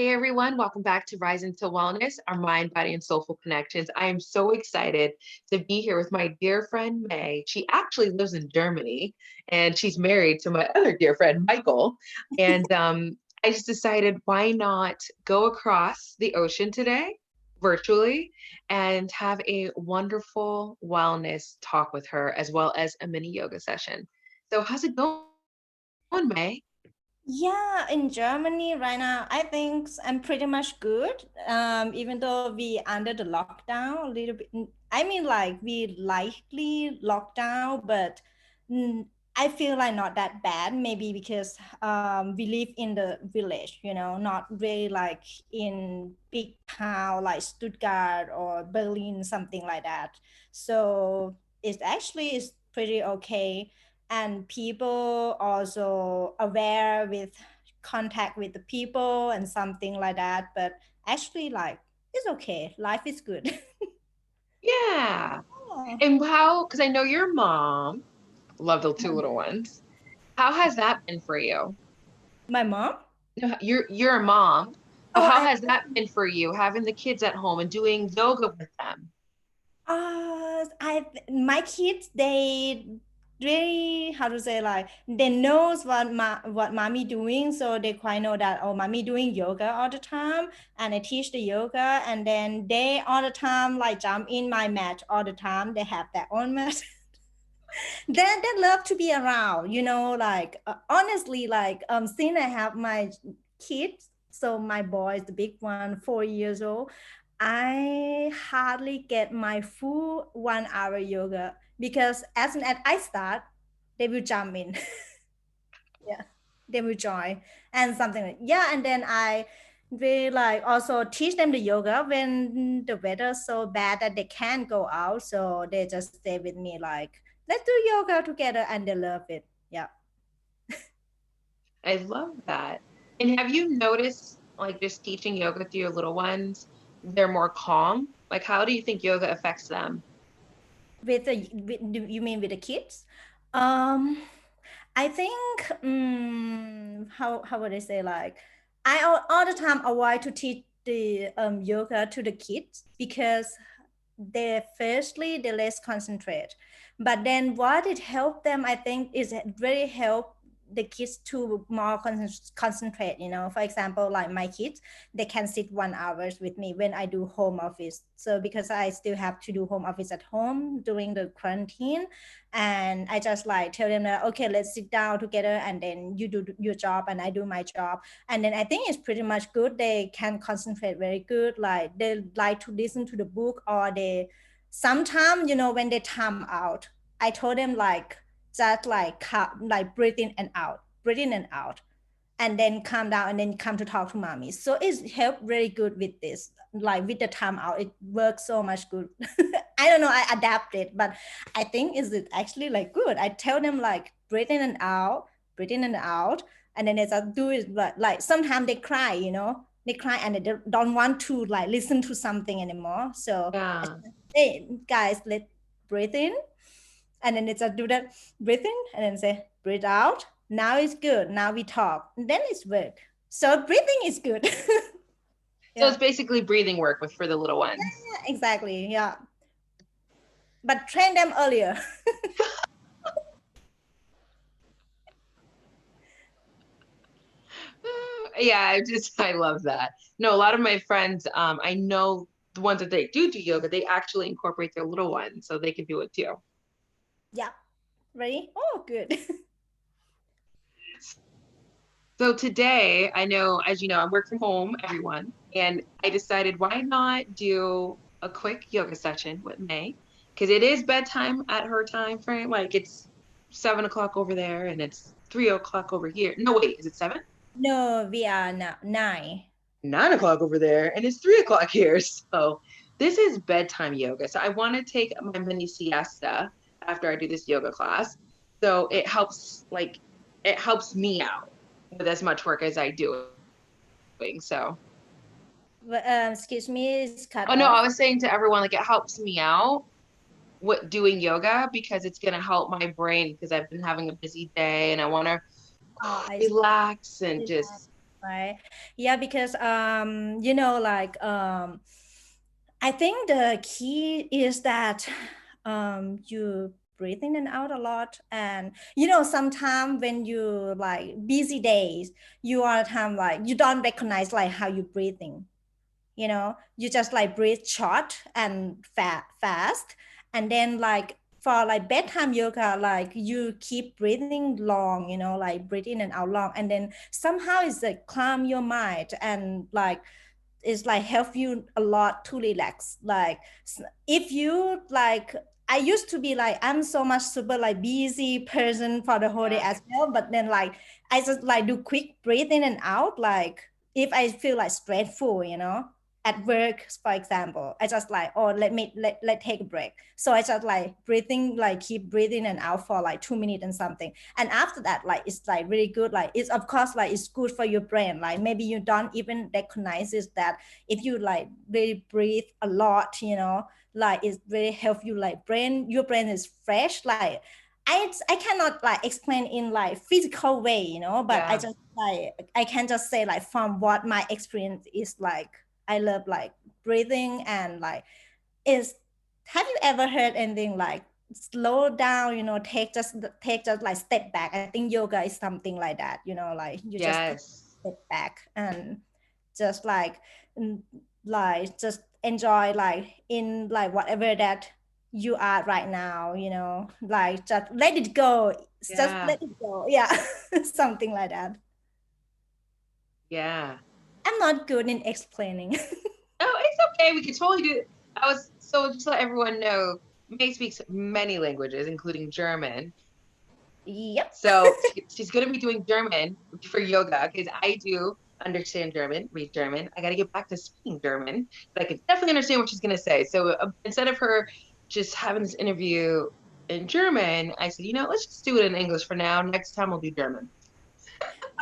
Hey everyone, welcome back to Rise into Wellness, our mind, body, and soulful connections. I am so excited to be here with my dear friend May. She actually lives in Germany and she's married to my other dear friend Michael. And I just decided why not go across the ocean today virtually and have a wonderful wellness talk with her as well as a mini yoga session. So, how's it going, May? Yeah, in Germany right now, I think I'm pretty much good. Even though we under the lockdown a little bit. I mean, like we likely lockdown, but mm, I feel like not that bad. Maybe because we live in the village, not really like in big town like Stuttgart or Berlin, something like that. So it's actually is pretty okay, and people also aware with contact with the people and something like that, but actually like it's okay, life is good. Yeah. Yeah. And how, because I know your mom, love the two little ones. How has that been for you? My mom. No, you're a mom. So Oh, how I has that been for you, having the kids at home and doing yoga with them? I my kids, they really, how to say, like they knows what mommy doing, so they quite know that, oh, mommy doing yoga all the time, and I teach the yoga, and then they all the time like jump in my mat all the time. They have their own mat. They love to be around, like honestly, like since I have my kids, so my boy is the big one, 4 years old. I hardly get my full 1 hour yoga, because as soon as I start, they will jump in. Yeah, they will join and something like, yeah. And then I will like also teach them the yoga when the weather's so bad that they can't go out, so they just stay with me, like let's do yoga together, and they love it. Yeah. I love that. And have you noticed, like, just teaching yoga to your little ones, they're more calm? Like, how do you think yoga affects them? You mean with the kids? um I think, how would I say, like I all the time avoid to teach the yoga to the kids, because they firstly they less concentrate, but then what it helped them, I think, is it really help the kids to more concentrate. For example, like my kids, they can sit 1 hours with me when I do home office, so because I still have to do home office at home during the quarantine, and I just like tell them that, okay, let's sit down together, and then you do your job and I do my job, and then I think it's pretty much good. They can concentrate very good, like they like to listen to the book, or they sometimes, when they time out, I told them like just like breathe in and out, breathe in and out, and then calm down, and then come to talk to mommy. So it's helped really good with this, like with the time out, it works so much good. I don't know, I adapted, but I think is it actually like good. I tell them like breathe in and out, breathe in and out, and then they just do it. But like sometimes they cry, they cry, and they don't want to like listen to something anymore. So I Yeah. said, hey guys, let breathe in, and then it's a do that, breathe in, and then say breathe out. Now it's good, now we talk, and then it's work. So breathing is good. So it's Yeah. basically breathing work with for the little ones. Yeah, exactly, yeah, but train them earlier. Yeah, I love that. No, a lot of my friends, I know the ones that they do yoga, they actually incorporate their little ones so they can do it too. Yeah. Ready? Oh, good. So today, I know, as you know, I work from home, everyone, and I decided why not do a quick yoga session with May? Because it is bedtime at her time frame. Like it's 7 o'clock over there and it's 3 o'clock over here. No, wait, is it seven? No, we are now 9. 9 o'clock over there and it's 3 o'clock here. So this is bedtime yoga. So I want to take my mini siesta after I do this yoga class. So it helps me out with as much work as I doing. So Excuse me, it's cut oh no, I off. was saying to everyone like it helps me out with doing yoga because it's gonna help my brain because I've been having a busy day and I want to Oh, I relax and see just that. right? Yeah, because you know, like I think the key is that you breathe in and out a lot, and you know, sometimes when you like busy days, you are time like you don't recognize like how you breathing. You know, you just like breathe short and fast, and then like for like bedtime yoga, like you keep breathing long, you know, like breathe in and out long, and then somehow it's like calm your mind and like it's like help you a lot to relax. Like if you like, I used to be like I'm so much super like busy person for the whole day Yeah. as well, but then like I just like do quick breathe in and out, like if I feel like stressful, you know, at work for example, I just like, oh, let take a break, so I just like breathing, like keep breathing and out for like 2 minutes and something, and after that like it's like really good. Like it's of course like it's good for your brain, like maybe you don't even recognize it that if you like really breathe a lot, you know, like it really help you like brain, your brain is fresh. Like I cannot like explain in like physical way, you know, but I Yeah. just like I can just say like from what my experience is like, I love like breathing and like is, have you ever heard anything like slow down, you know, take just like step back? I think yoga is something like that, you know, like you just take Yes. a step back and just like like just enjoy like in like whatever that you are right now, you know, like just let it go, just Yeah. let it go, yeah. Something like that. Yeah. I'm not good in explaining. No, it's okay. We could totally do it. I was so just to let everyone know, May speaks many languages, including German. Yep. So she's going to be doing German for yoga because I do understand German, read German. I got to get back to speaking German, but I can definitely understand what she's going to say. So instead of her just having this interview in German, I said, let's just do it in English for now. Next time we'll do German.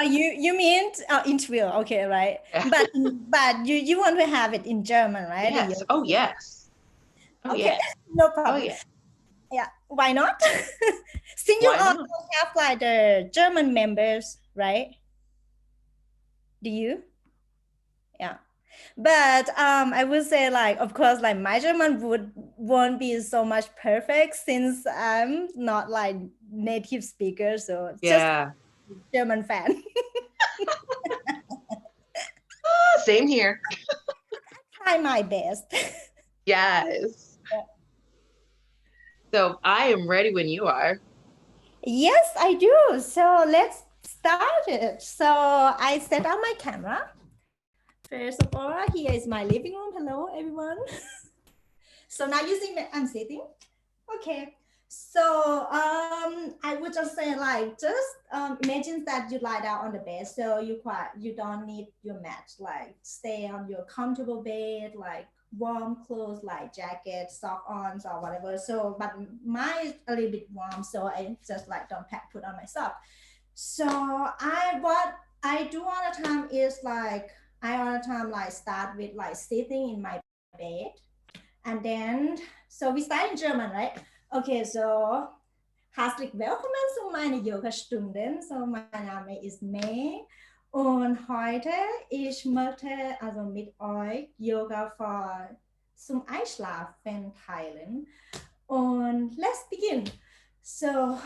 You mean interview, okay, right? Yeah. But you want to have it in German, right? The Yes. yoga Oh, session. yes. Oh, Okay, yeah. no Oh, problem. yeah. Yeah, why not? Since you Why also not? have like the German members, right? Do you? Yeah. But I would say like of course like my German won't be so much perfect since I'm not like native speaker, so just Yeah. German fan. Same here. Try my best. Yes. So I am ready when you are. Yes, I do. So let's start it. So I set up my camera. First of all, here is my living room. Hello, everyone. So now you see me, I'm sitting. Okay. So I would just say like just imagine that you lie down on the bed. So you don't need your mat. Like stay on your comfortable bed, like warm clothes like jacket, sock on or whatever. So but mine is a little bit warm, so I just like don't put on my sock. So what I do all the time is like I all the time like start with like sitting in my bed, and then so we start in German, right? Okay, so herzlich willkommen zu meiner Yoga-Stunden. So mein Name ist May und heute ich möchte also mit euch Yoga zum Einschlafen teilen. Und let's begin. So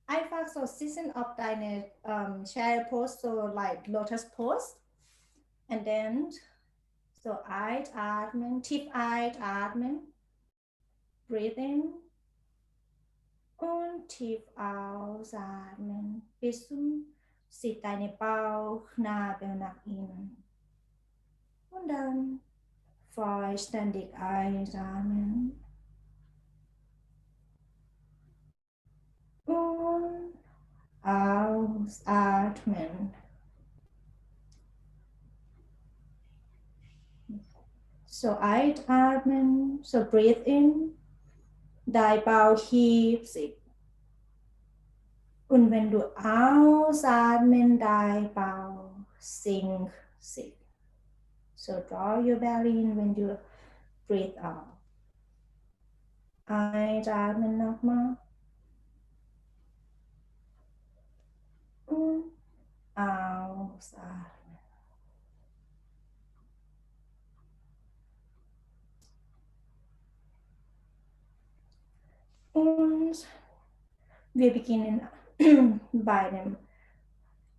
einfach so sitzen auf deine Chair Pose, so like Lotus Pose. And then so einatmen, tief einatmen, breathe in und tief ausatmen bis zum sieht deine Bauchnabel nach innen. Und dann vollständig einatmen und ausatmen. So einatmen, so breathe in, dein Bauch hebt sich. Und wenn du ausatmen, dein Bauch sinkt sich. So draw your belly in when you breathe out. Einatmen nochmal. Und Wir beginnen bei dem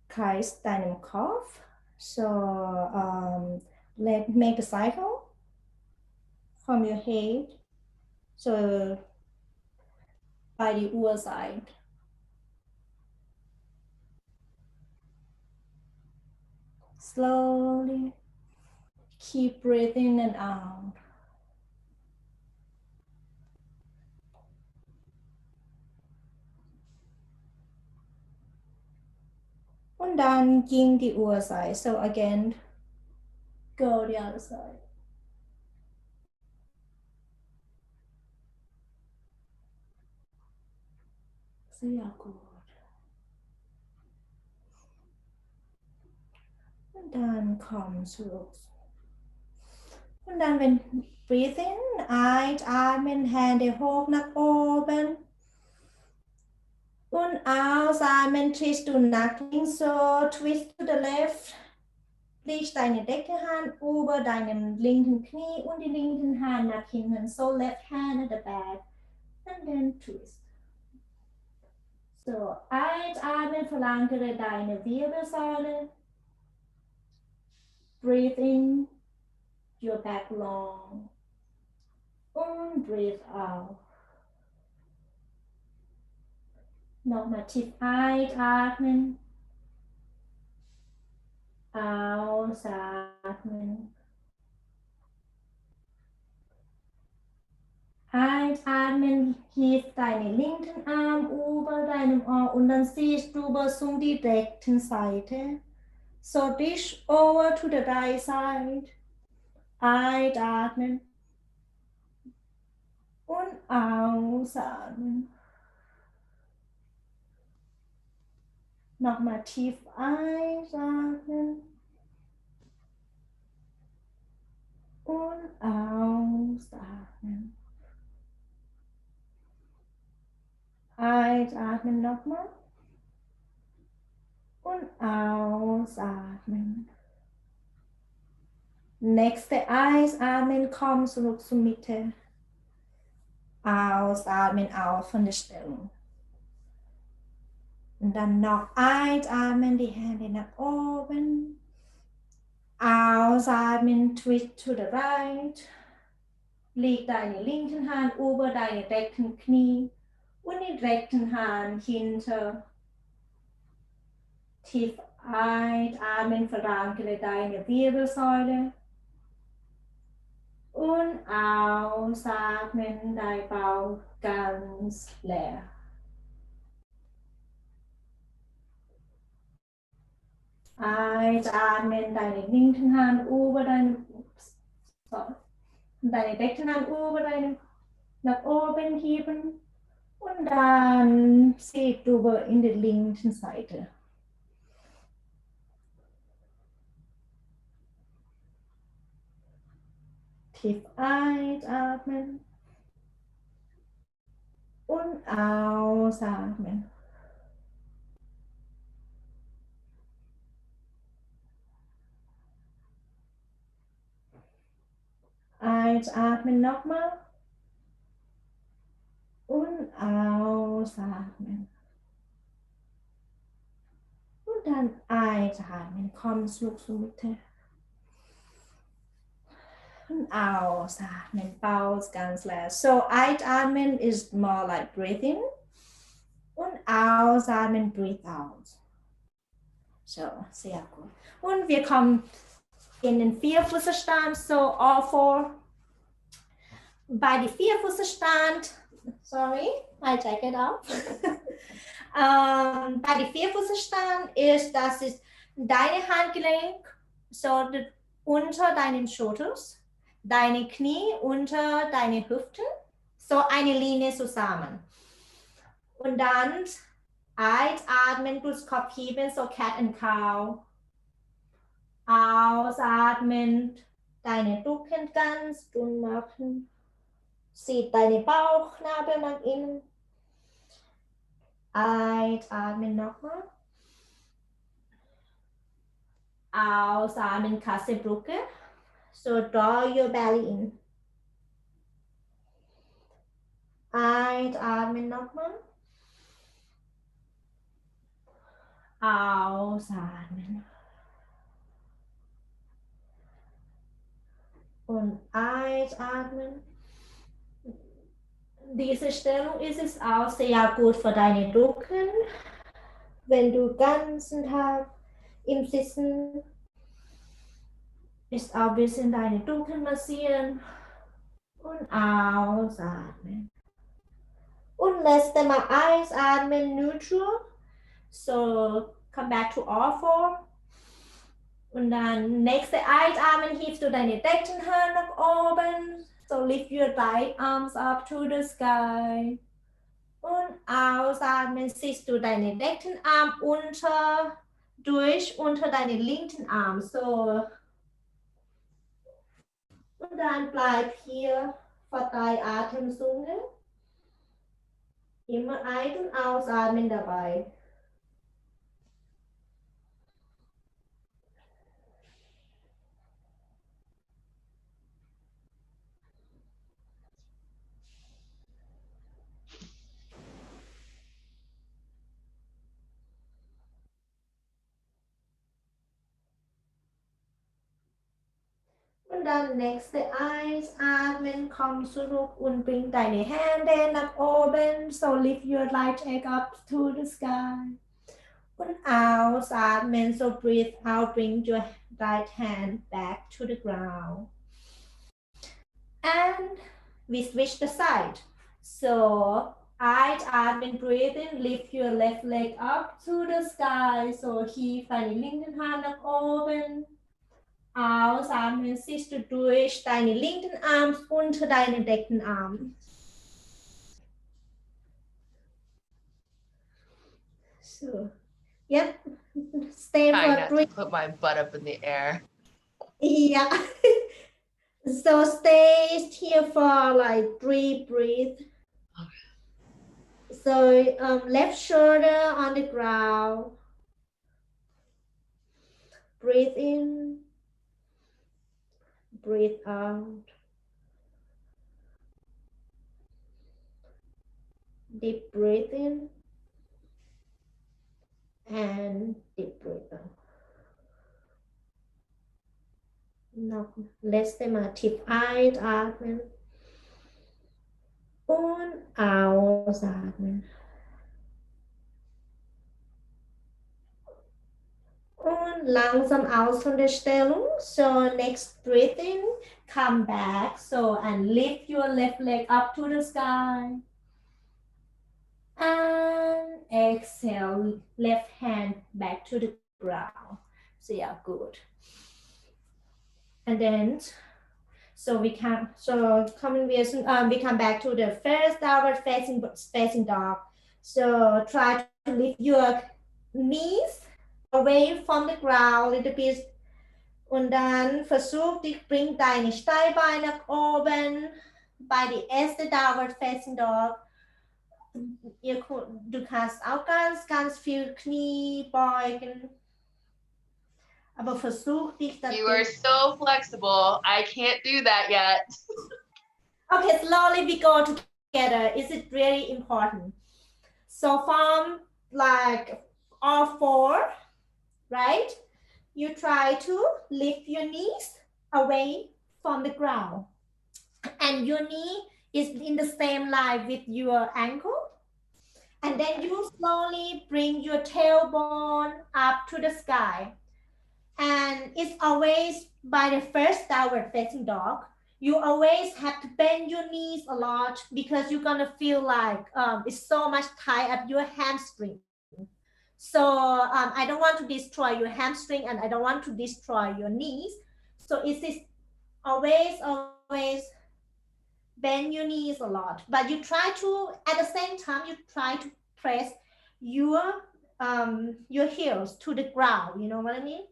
Kreis deinem Kopf. So let's make the cycle from your head. So by the other side. Slowly keep breathing and out. And then in the other side. So again, go the other side. Sehr gut. Und dann komm zurück. Und dann, wenn breathe in, einatmen, Hände hoch nach oben. Und ausatmen, twist du nach links, so twist to the left. Leg deine rechte Hand über deinem linken Knie und die linken Hand nach hinten. So left hand at the back. And then twist. So, einatmen, verankere deine Wirbelsäule. Breathe in, your back long. Und breathe out. Nochmal tief einatmen. Ausatmen. Einatmen, heb deinen linken Arm über deinem Ohr und dann siehst du was um die rechten Seite. So dish over to the right side. Einatmen und ausatmen. Nochmal tief einatmen und ausatmen. Einatmen nochmal und ausatmen. Nächste Einatmen, komm zurück zur Mitte. Ausatmen, auf von der Stellung. Und dann noch einatmen, die Hände nach oben. Ausatmen, twist to the right. Leg deine linken Hand über deine rechten Knie und die rechten Hand hinter. Tief einatmen, verankere deine Wirbelsäule. Und ausatmen, dein Bauch ganz leer. Einatmen, deine linken Hand über deine, deine rechte Hand über deine, nach oben heben und dann zieht über in die linken Seite. Tief einatmen und ausatmen. Einatmen nochmal und ausatmen. Und dann einatmen, komm zurück zur Mitte. Und ausatmen, Bauch ganz leer. So einatmen is more like breathing. Und ausatmen, breathe out. So, sehr gut. Und wir kommen in den Vierfüßerstand, so all four. Bei den Vierfüßerstand, sorry, my jacket off. Bei den Vierfüßerstand ist, das ist deine Handgelenk, so unter deinen Schultern, deine Knie unter deine Hüften, so eine Linie zusammen. Und dann einatmen, durchs Kopf heben, so Cat and Cow. Ausatmen, deine Rücken ganz dünn machen. Zieht deine Bauchnabel nach innen. Einatmen nochmal. Ausatmen, Kassebrücke. So draw your belly in. Einatmen nochmal. Ausatmen. Und einatmen. Diese Stellung ist es auch sehr gut für deine Rücken, wenn du den ganzen Tag im Sitzen ist auch ein bisschen deine Rücken massieren und ausatmen. Und letztes Mal einatmen, neutral. So come back to all four. Und dann nächste Einatmen hebst du deine rechten Hand nach oben. So lift your right arms up to the sky. Und ausatmen ziehst du deinen rechten Arm unter deinen linken Arm. So. Und dann bleib hier für 3 Atemzüge. Immer ein- und ausatmen dabei. Und dann nächste Einatmen, komm zurück und bring deine Hände nach oben. So lift your right leg up to the sky. Und ausatmen, so breathe out, bring your right hand back to the ground. And we switch the side. So einatmen, breathe in, lift your left leg up to the sky. So hier deine linken Hand nach oben. Ausatmen, ziehst du durch deine linken Arm unter deinen rechten Arm. So, yep. Stay Trying for not 3. to put my butt up in the air. Yeah. So stay here for like 3 breaths. Okay. So left shoulder on the ground. Breathe in. Breathe out. Deep breath in. And deep breath out. Noch letzte Mal tief einatmen und ausatmen. Und langsam aus von der Stellung. So next breath in, come back. So and lift your left leg up to the sky. And exhale, left hand back to the ground. So yeah, good. And then we come back to the first downward facing dog. So try to lift your knees away from the ground a little bit. Und dann versuch dich, bring deine Steißbeine nach oben bei die erste Downward Facing Dog. Du kannst auch ganz viel Knie beugen. Aber versuch dich da. You are so flexible. I can't do that yet. Okay, slowly we go together. Is it really important? So from like all 4, right? You try to lift your knees away from the ground. And your knee is in the same line with your ankle. And then you slowly bring your tailbone up to the sky. And it's always by the first downward facing dog. You always have to bend your knees a lot because you're gonna feel like it's so much tight up your hamstring. So I don't want to destroy your hamstring and I don't want to destroy your knees. So it's always bend your knees a lot. But you try to, at the same time, you try to press your heels to the ground. You know what I mean?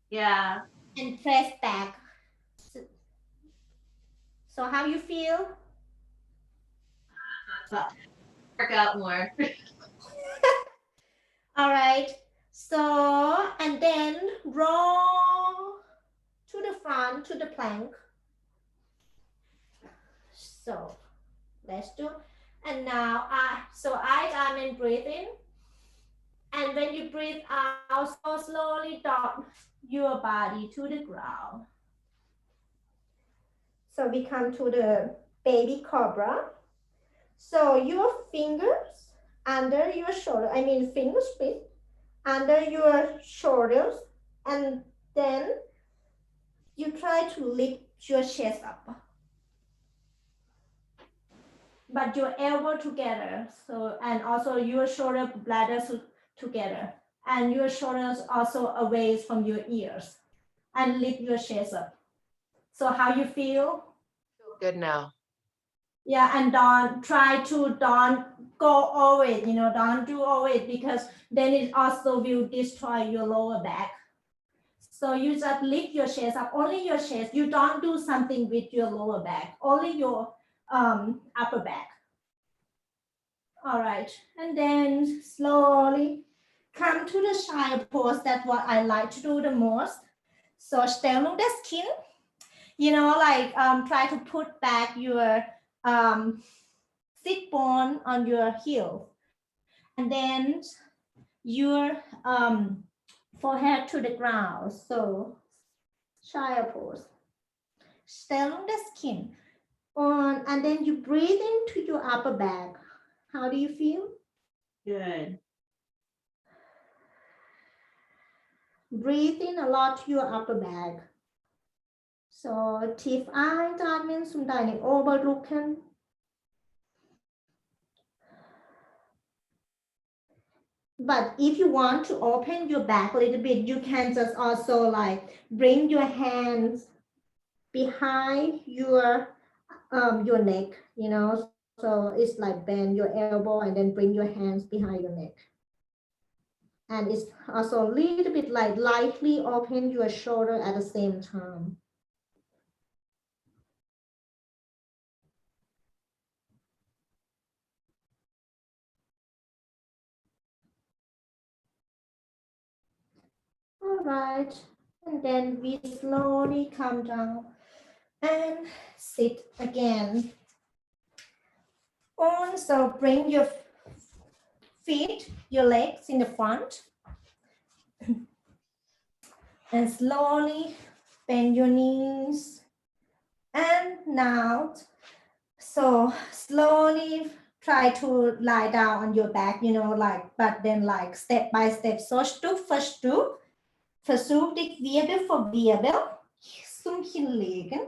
Yeah. And press back. So how you feel? Work out more. All right. So, and then roll to the front, to the plank. So, let's do. And now, so I breathe in. And when you breathe out, so slowly drop your body to the ground. So we come to the baby cobra. So your fingers under your shoulder, I mean fingers split under your shoulders, and then you try to lift your chest up, but your elbow together. So, and also your shoulder bladders together, and your shoulders also away from your ears, and lift your chest up. So how you feel? Good now. Yeah, and don't go over it, don't do over it, because then it also will destroy your lower back. So you just lift your chest up, only your chest. You don't do something with your lower back, only your upper back. All right, and then slowly come to the child pose. That's what I like to do the most. So stellung the skin, like try to put back your sit bone on your heel, and then your forehead to the ground. So child pose, stellung the skin on, and then you breathe into your upper back. How do you feel? Good. Breathe in a lot to your upper back. So tief einatmen zum deinen Oberrücken. But if you want to open your back a little bit, you can just also like bring your hands behind your neck, so it's like bend your elbow and then bring your hands behind your neck. And it's also a little bit like lightly open your shoulder at the same time. All right, and then we slowly come down and sit again. Also bring your feet, your legs in the front, and slowly bend your knees. And now, so slowly try to lie down on your back, but then like step by step. So Stück für Stück, versuch dich Wirbel für Wirbel zum Hinlegen.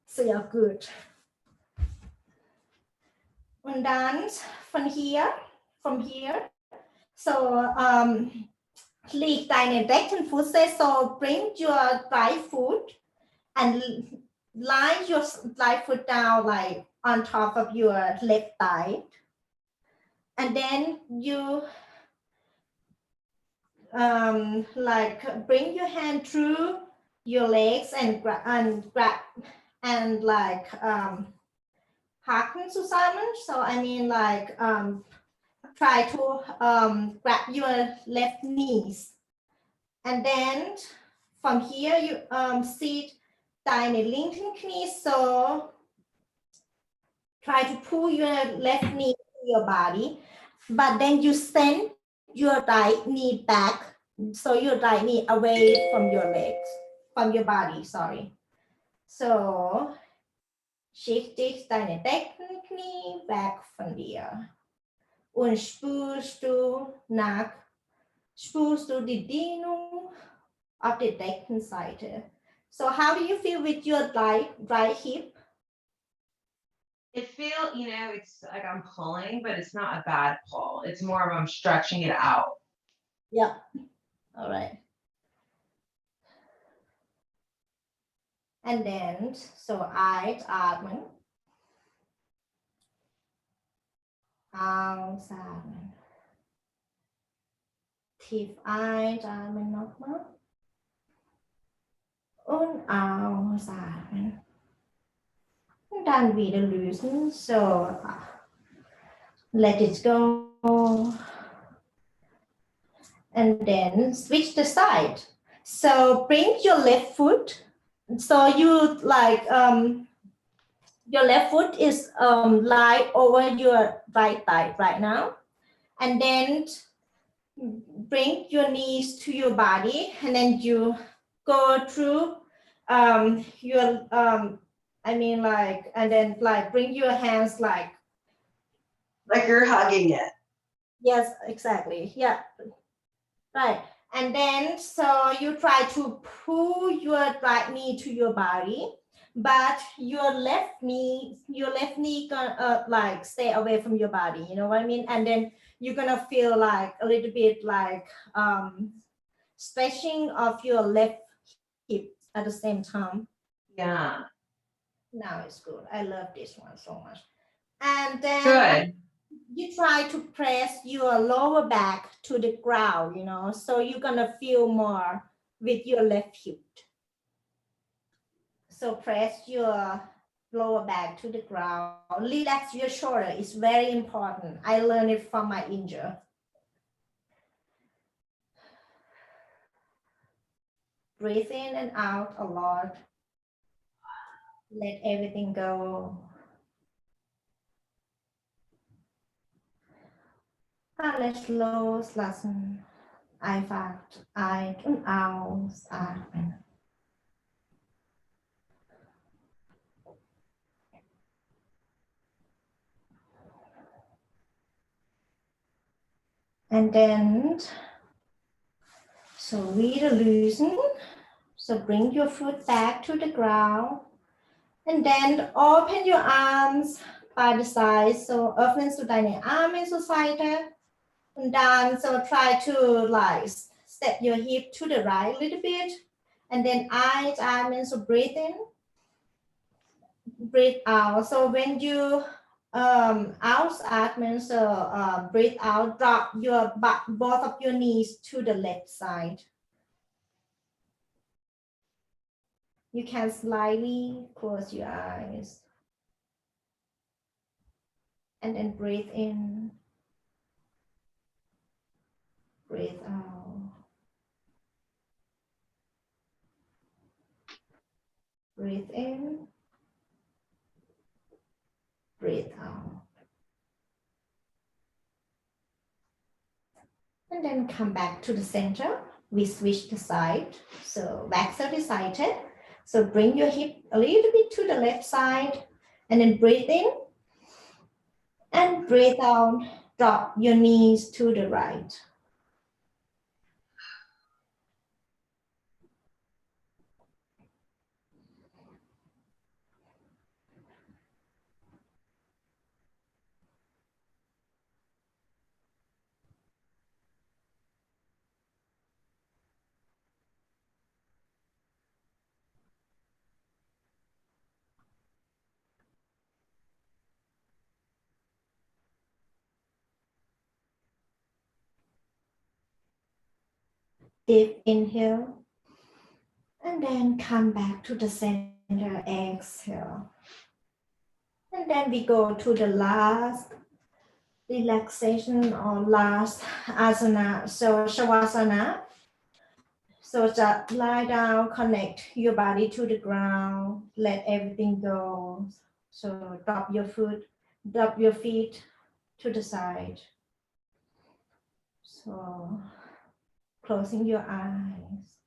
Sehr gut. Und dann from here, so leg deine rechten Füße, so bring your right foot and lie your right foot down like on top of your left thigh. And then you like bring your hand through your legs and grab and like haken zusammen. So I mean like try to grab your left knees. And then from here you sit deine linken Knie, so try to pull your left knee to your body, but then you send your right knee back, so your right knee away from your legs, from your body, sorry. So schieb dich deine rechten Knie weg von dir und spürst du die Dehnung auf der rechten Seite. So how do you feel with your right hip? It feel, it's like I'm pulling, but it's not a bad pull. It's more of I'm stretching it out. Yeah. All right. And then, so einatmen. Ausatmen. Tief einatmen nochmal. Und ausatmen. Und dann wieder lösen. So, let it go. And then switch the side. So bring your left foot. So you like, your left foot is lie over your right thigh right now. And then bring your knees to your body, and then you go through your and then like bring your hands like you're hugging it. yes, exactly, yeah, right. And then so you try to pull your right knee to your body, but your left knee gonna like stay away from your body, you know what I mean? And then you're gonna feel like a little bit like stretching of your left hip at the same time. Yeah. Now it's good. I love this one so much. And then Good. you try to press your lower back to the ground, you know, so you're gonna feel more with your left hip. So press your lower back to the ground. Relax your shoulder. It's very important. I learned it from my injury. Breathe in and out a lot. Let everything go. Alles loslassen. Einfach ein- und ausatmen. And then, so really loosen. So bring your foot back to the ground. And then open your arms by the side. So öffnen du deine Arme zur Seite. And then so try to like step your hip to the right a little bit. And then einatmen, so breathe in, breathe out. So when you ausatmen, so breathe out, drop your both of your knees to the left side. You can slightly close your eyes. And then breathe in, breathe out. Breathe in, breathe out. And then come back to the center. We switch the side. So back 30 sided. So bring your hip a little bit to the left side and then breathe in and breathe out. Drop your knees to the right. Deep inhale. And then come back to the center, exhale. And then we go to the last relaxation or last asana. So shavasana. So just lie down, connect your body to the ground, let everything go. So drop your feet to the side. So closing your eyes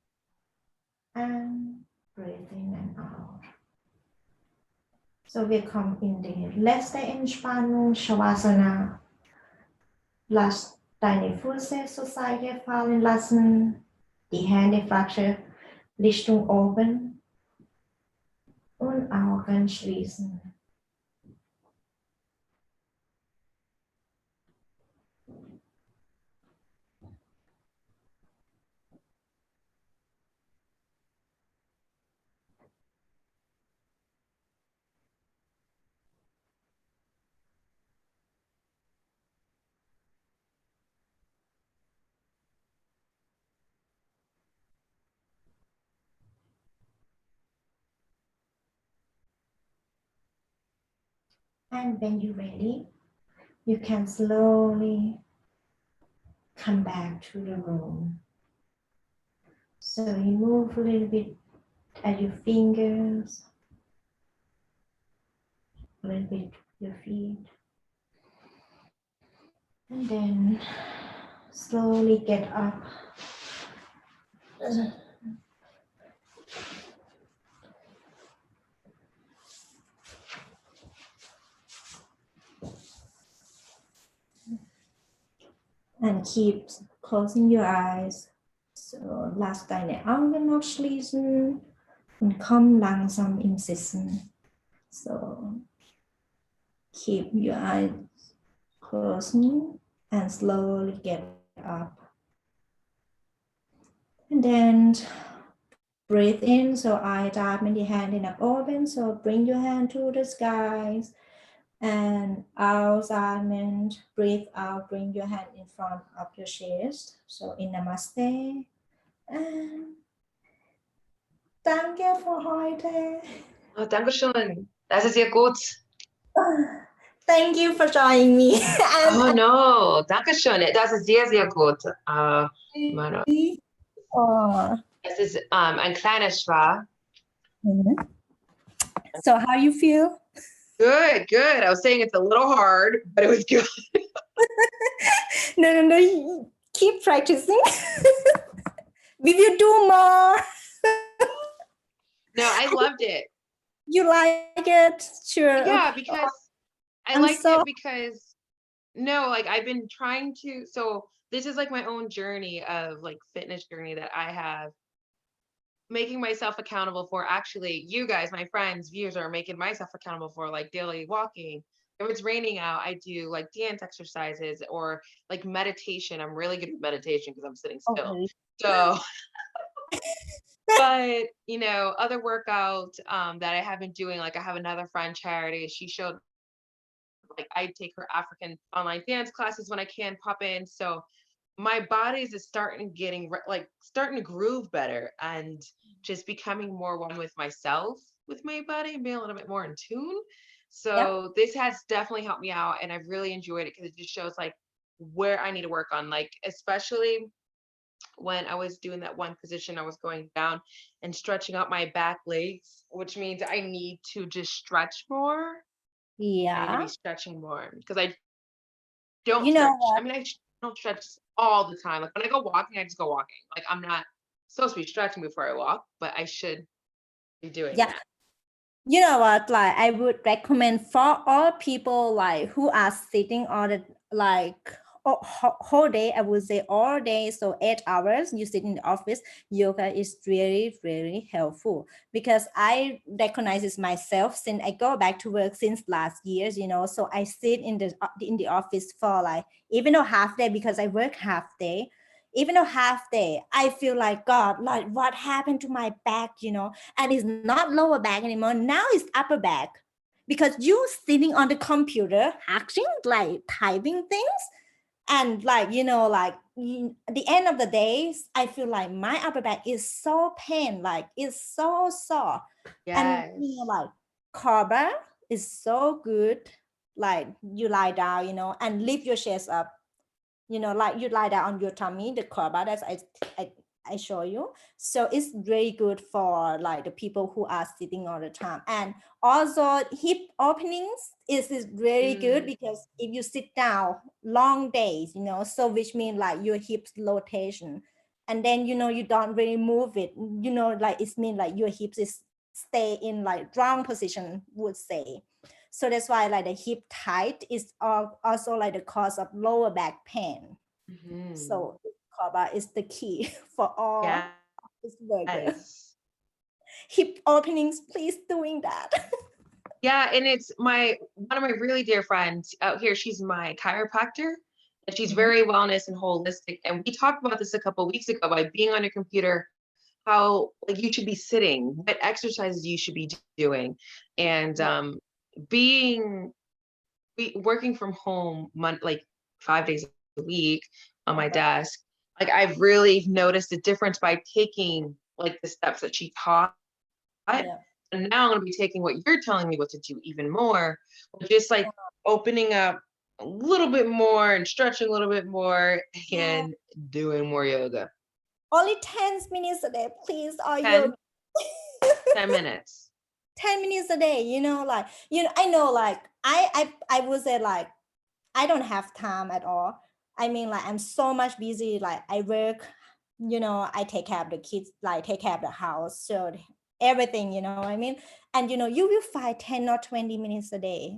and breathing and out. So wir kommen in die letzte Entspannung, Shavasana. Lass deine Füße zur Seite fallen lassen, die Hände flache Richtung oben und Augen schließen. And when you're ready, you can slowly come back to the room. So you move a little bit at your fingers, a little bit your feet. And then Slowly get up. And keep closing your eyes. So lass deine Augen noch schließen und komm langsam im Sitzen. So keep your eyes closing and slowly get up. And then breathe in, so eye atmen die Hände nach oben, so bring your hand to the skies. And ausatmen, breathe out, bring your hand in front of your chest. So in Namaste. And danke für heute. Oh, danke schön. Das ist sehr gut. Thank you for joining me. Oh no, danke schön. Das ist sehr, sehr gut. Meine, Oh. es ist ein kleiner Schwa. So how you feel? Good, good. I was saying it's a little hard, but it was good. No. Keep practicing. We will do more. No, I loved it. You like it? Sure. Yeah, Okay. because I I'm liked so- it because no, like I've been trying to, so this is like my own journey of like fitness journey that I have, making myself accountable for. Actually, you guys, my friends, viewers, are making myself accountable for like daily walking. If it's raining out, I do like dance exercises or like meditation. I'm really good at meditation because I'm sitting still. Okay. So but you know, other workouts that I have been doing, like I have another friend, Charity. She showed, like I take her African online dance classes when I can pop in. So my body's is starting getting like starting to groove better and just becoming more one with myself, with my body, and being a little bit more in tune. So this has definitely helped me out, and I've really enjoyed it because it just shows like where I need to work on, like especially when I was doing that one position, I was going down and stretching out my back legs, which means I need to just stretch more. I need to be Yeah. stretching more because I don't You know stretch. what? I mean, I don't stretch all the time. Like when I go walking, I just go walking. Like I'm not supposed to be stretching before I walk, but I should be doing Yeah. that. You know what? Like I would recommend for all people like who are sitting on the like whole day. I would say all day, so 8 hours. You sit in the office. Yoga is really, really helpful because I recognize this myself since I go back to work since last years. So I sit in the office for like even though half day because I work half day. Even though half day, I feel like God, like what happened to my back, and it's not lower back anymore. Now it's upper back because you sitting on the computer, acting like typing things. And like, at the end of the day, I feel like my upper back is so pain, like it's so sore. And, Yes. like Cobra is so good. Like you lie down, and lift your chest up like you lie down on your tummy, the cobra that I show you. So it's very good for like the people who are sitting all the time. And also hip openings is very good because if you sit down long days, so which means like your hips rotation. And then, you don't really move it, like it means like your hips is stay in like wrong position, would say. So that's why like the hip tight is also like the cause of lower back pain. So Kaba is the key for all this workers. Yes. Hip openings, please doing that. Yeah, and it's one of my really dear friends out here. She's my chiropractor, and she's very wellness and holistic. And we talked about this a couple of weeks ago by being on your computer, how like you should be sitting, what exercises you should be doing, and working from home, like 5 days a week on my desk. Like I've really noticed a difference by taking like the steps that she taught. And now I'm going to be taking what you're telling me what to do even more, just like opening up a little bit more and stretching a little bit more and doing more yoga. Only 10 minutes a day, please. 10 minutes. 10 minutes a day, I know like I would say like I don't have time at all. I mean, like I'm so much busy. Like I work, I take care of the kids, like take care of the house. So everything, I mean, and you will find 10 or 20 minutes a day,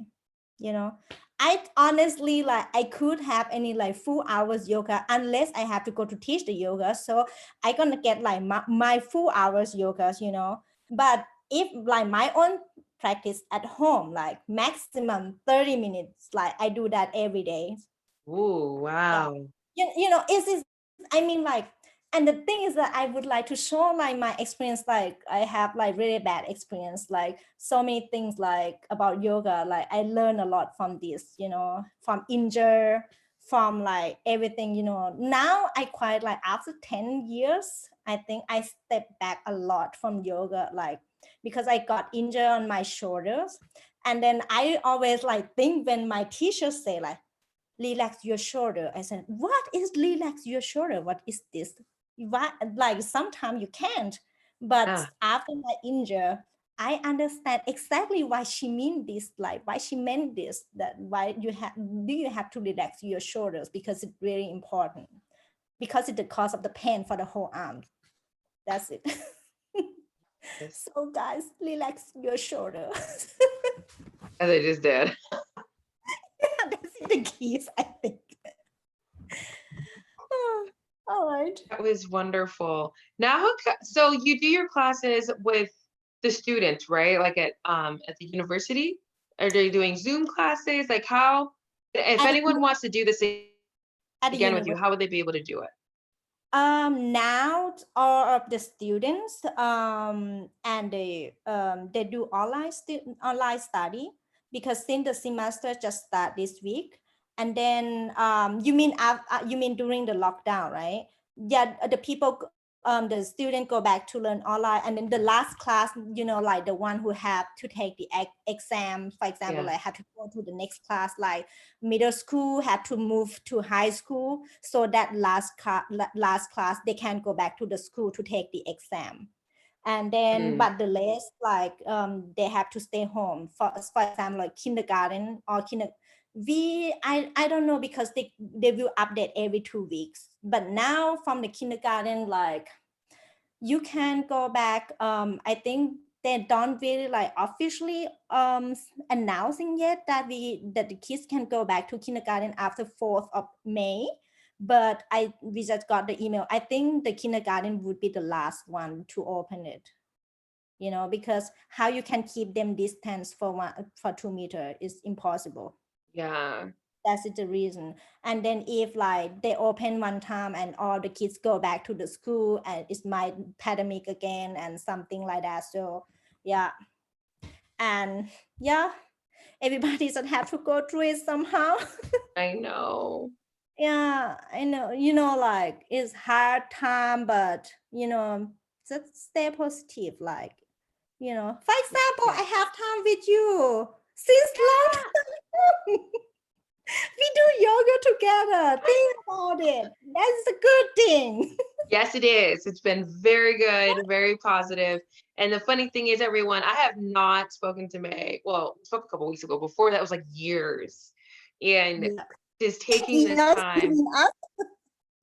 you know. I honestly like I could have any like full hours yoga unless I have to go to teach the yoga. So I gonna get like my full hours yogas, But if like my own practice at home, like maximum 30 minutes, like I do that every day. Ooh, Yeah. wow. Is I mean, like, and the thing is that I would like to show like my experience. Like I have like really bad experience, like so many things like about yoga. Like I learned a lot from this, from injure, from like everything. Now I quite like after 10 years, I think I stepped back a lot from yoga, like because I got injured on my shoulders. And then I always like think when my teachers say like relax your shoulder. I said, what is relax your shoulder? What is this? Why, like sometimes you can't. But Yeah. after my injury, I understand exactly why she mean this, like why she meant this, that why you have to relax your shoulders because it's really important. Because it's the cause of the pain for the whole arm. That's it. Yes. So guys, relax your shoulder. As I just did. That's the keys, I think. All right. That was wonderful. Now, so you do your classes with the students, right? Like at the university? Are they doing Zoom classes? Like how, if At anyone the, wants to do this at the again with you, university. how would they be able to do it? Now all of the students and they do online study because since the semester just start this week, and then you mean during the lockdown, right? Yeah, the people the student go back to learn online, and then the last class, like the one who have to take the exam, for example, Yeah. like have to go to the next class, like middle school had to move to high school, so that last class they can go back to the school to take the exam. And then Mm, but the rest, like they have to stay home, for example like kindergarten or I don't know because they will update every 2 weeks, but now from the kindergarten, like you can go back. I think they don't really like officially announcing yet that the kids can go back to kindergarten after 4th of May. But we just got the email. I think the kindergarten would be the last one to open it. Because how you can keep them distance for 2 meter is impossible. yeah. That's the reason. And then if like they open one time and all the kids go back to the school and it's my pandemic again and something like that. So yeah. And yeah, everybody should have to go through it somehow. I know. Yeah, I know, like it's hard time, but just stay positive. Like, for example, Yeah. I have time with you since long time. We do yoga together. Think about it. That's a good thing. Yes, it is. It's been very good, very positive. And the funny thing is, everyone, I have not spoken to May. Well, we spoke a couple weeks ago. Before that was like years. And Yeah. just 10 taking this years time. between us.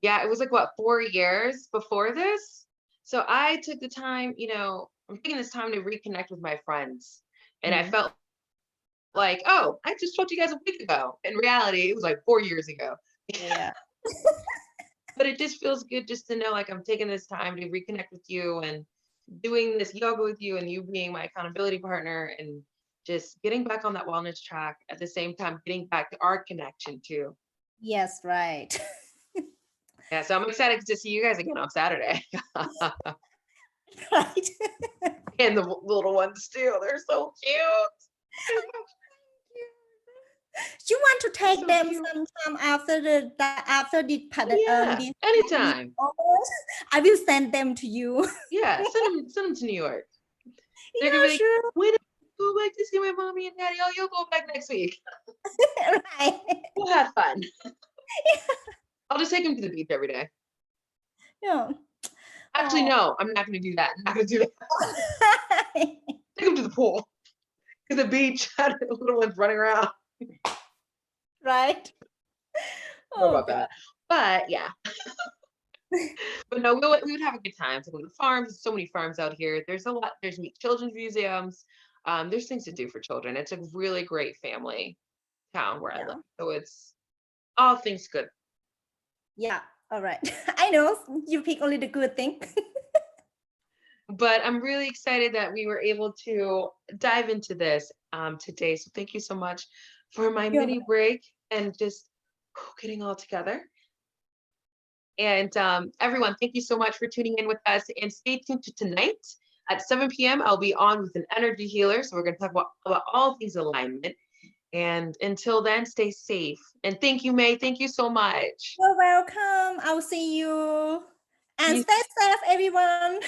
Yeah, it was like what, 4 years before this? So I took the time, I'm taking this time to reconnect with my friends. And I Mhm. felt like, oh, I just told you guys a week ago. In reality, it was like 4 years ago. Yeah. But it just feels good just to know like I'm taking this time to reconnect with you and doing this yoga with you and you being my accountability partner and just getting back on that wellness track at the same time getting back to our connection too. Yes, right. Yeah, so I'm excited to see you guys again on Saturday. Right. And the little ones too. They're so cute. You want to They're take so them cute. sometime after Yeah, this pandemic anytime. over? I will send them to you. Yeah, send them to New York. They're gonna Yeah, be like, sure. when do I go back to see my mommy and daddy? Oh, you'll go back next week. Right. We'll have fun. I'll just take them to the beach every day. Yeah. Actually, Oh. no, I'm not gonna do that. I'm not gonna do that. Take them to the pool. To the beach, the little ones running around. Right. More Oh about God. that. But yeah, but no, we would have a good time to go to the farms. There's so many farms out here. There's a lot. There's children's museums. There's things to do for children. It's a really great family town where I live. Yeah. So it's all things good. Yeah. All right. I know you pick only the good thing. But I'm really excited that we were able to dive into this today. So thank you so much for my You're mini break and just getting all together. And everyone, thank you so much for tuning in with us. And stay tuned to tonight at 7 p.m. I'll be on with an energy healer. So we're going to talk about all things alignment. And until then, stay safe. And thank you, May. Thank you so much. You're welcome. I'll see you. And You stay safe, everyone.